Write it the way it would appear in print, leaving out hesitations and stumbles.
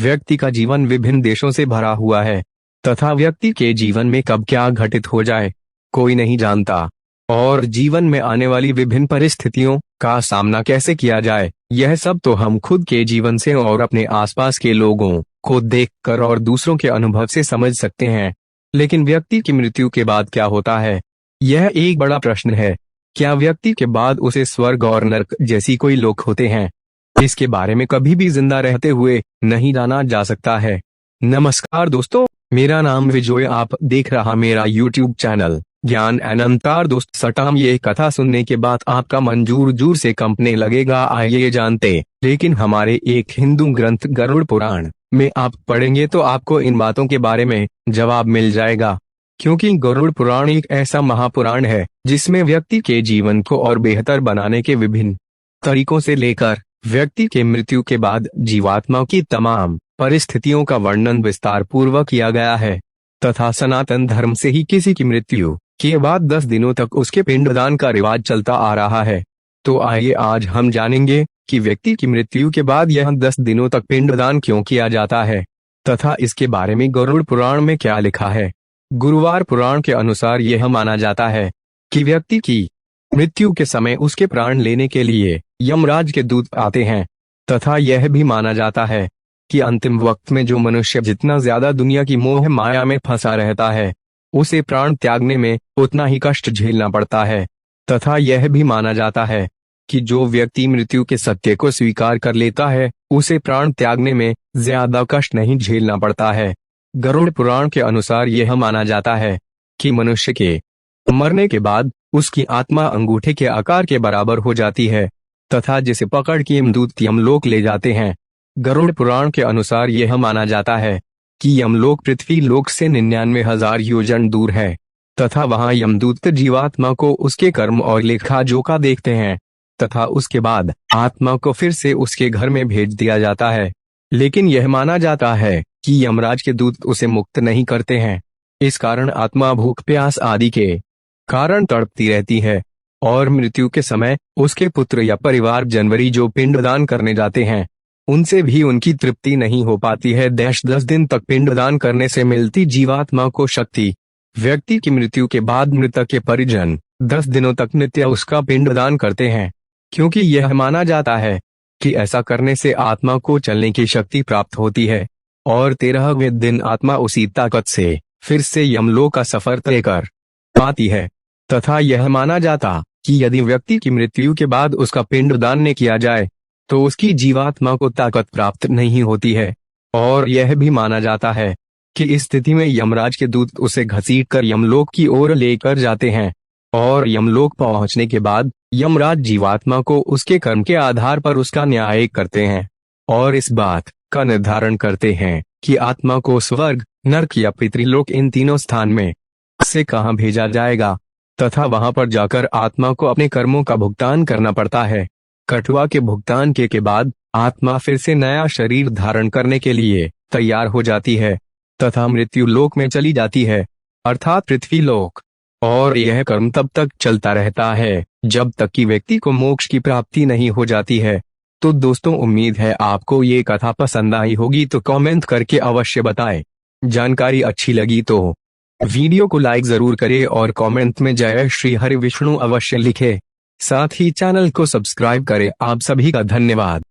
व्यक्ति का जीवन विभिन्न देशों से भरा हुआ है तथा व्यक्ति के जीवन में कब क्या घटित हो जाए कोई नहीं जानता, और जीवन में आने वाली विभिन्न परिस्थितियों का सामना कैसे किया जाए यह सब तो हम खुद के जीवन से और अपने आसपास के लोगों को देखकर और दूसरों के अनुभव से समझ सकते हैं। लेकिन व्यक्ति की मृत्यु के बाद क्या होता है, यह एक बड़ा प्रश्न है। क्या व्यक्ति के बाद उसे स्वर्ग और नरक जैसी कोई लोक होते हैं? इसके बारे में कभी भी जिंदा रहते हुए नहीं जाना जा सकता है। नमस्कार दोस्तों, मेरा नाम विजय, आप देख रहा मेरा YouTube चैनल ज्ञान अनंतार। दोस्त सटाम, ये कथा सुनने के बाद आपका मन जोर जोर से कंपने लगेगा, आइए जानते। लेकिन हमारे एक हिंदू ग्रंथ गरुड़ पुराण में आप पढ़ेंगे तो आपको इन बातों के बारे में जवाब मिल जाएगा, क्योंकि गरुड़ पुराण एक ऐसा महापुराण है जिसमें व्यक्ति के जीवन को और बेहतर बनाने के विभिन्न तरीकों से लेकर व्यक्ति के मृत्यु के बाद जीवात्मा की तमाम परिस्थितियों का वर्णन विस्तार पूर्वक किया गया है तथा सनातन धर्म से ही किसी की मृत्यु के बाद 10 दिनों तक उसके पिंडदान का रिवाज चलता आ रहा है। तो आइए आज हम जानेंगे कि व्यक्ति की मृत्यु के बाद यह 10 दिनों तक पिंडदान क्यों किया जाता है तथा इसके बारे में गरुड़ पुराण में क्या लिखा है। गुरुवार पुराण के अनुसार यह माना जाता है कि व्यक्ति की मृत्यु के समय उसके प्राण लेने के लिए यमराज के दूत आते हैं तथा यह भी माना जाता है कि अंतिम वक्त में जो मनुष्य जितना ज्यादा दुनिया की मोह माया में फंसा रहता है उसे प्राण त्यागने में उतना ही कष्ट झेलना पड़ता है तथा यह भी माना जाता है कि जो व्यक्ति मृत्यु के सत्य को स्वीकार कर लेता है उसे प्राण त्यागने में ज्यादा कष्ट नहीं झेलना पड़ता है। गरुड़ पुराण के अनुसार यह माना जाता है कि मनुष्य के मरने के बाद उसकी आत्मा अंगूठे के आकार के बराबर हो जाती है तथा जिसे पकड़ के यमदूत यमलोक ले जाते हैं। गरुड़ पुराण के अनुसार यह माना जाता है कि यमलोक पृथ्वी लोक से 99,000 योजन दूर है तथा वहां यमदूत जीवात्मा को उसके कर्म और लेखा जोखा देखते हैं तथा उसके बाद आत्मा को फिर से उसके घर में भेज दिया जाता है। लेकिन यह माना जाता है कि यमराज के दूत उसे मुक्त नहीं करते हैं, इस कारण आत्मा भूख प्यास आदि के कारण तड़पती रहती है और मृत्यु के समय उसके पुत्र या परिवार जनवरी जो पिंडदान करने जाते हैं उनसे भी उनकी तृप्ति नहीं हो पाती है। 10 दिन तक पिंडदान करने से मिलती जीवात्मा को शक्ति व्यक्ति की मृत्यु के बाद मृतक के परिजन 10 दिनों तक नित्य उसका पिंडदान करते हैं, क्योंकि यह माना जाता है कि ऐसा करने से आत्मा को चलने की शक्ति प्राप्त होती है और 13वें दिन आत्मा उसी ताकत से फिर से यमलोक का सफर तय कर पाती है तथा यह माना जाता कि यदि व्यक्ति की मृत्यु के बाद उसका पिंडदान न किया जाए तो उसकी जीवात्मा को ताकत प्राप्त नहीं होती है और यह भी माना जाता है कि इस स्थिति में यमराज के दूत उसे घसीटकर यमलोक की ओर लेकर जाते हैं और यमलोक पहुंचने के बाद यमराज जीवात्मा को उसके कर्म के आधार पर उसका न्याय करते हैं और इस बात का निर्धारण करते हैं कि आत्मा को स्वर्ग, नरक या पितृलोक इन तीनों स्थान में से कहां भेजा जाएगा तथा वहां पर जाकर आत्मा को अपने कर्मों का भुगतान करना पड़ता है। कठुआ के भुगतान के बाद आत्मा फिर से नया शरीर धारण करने के लिए तैयार हो जाती है तथा मृत्यु लोक में चली जाती है, अर्थात पृथ्वी लोक, और यह कर्म तब तक चलता रहता है जब तक कि व्यक्ति को मोक्ष की प्राप्ति नहीं हो जाती है। तो दोस्तों, उम्मीद है आपको ये कथा पसंद आई होगी, तो कमेंट करके अवश्य बताएं। जानकारी अच्छी लगी तो वीडियो को लाइक जरूर करें और कमेंट में जय श्री हरि विष्णु अवश्य लिखें। साथ ही चैनल को सब्सक्राइब करें। आप सभी का धन्यवाद।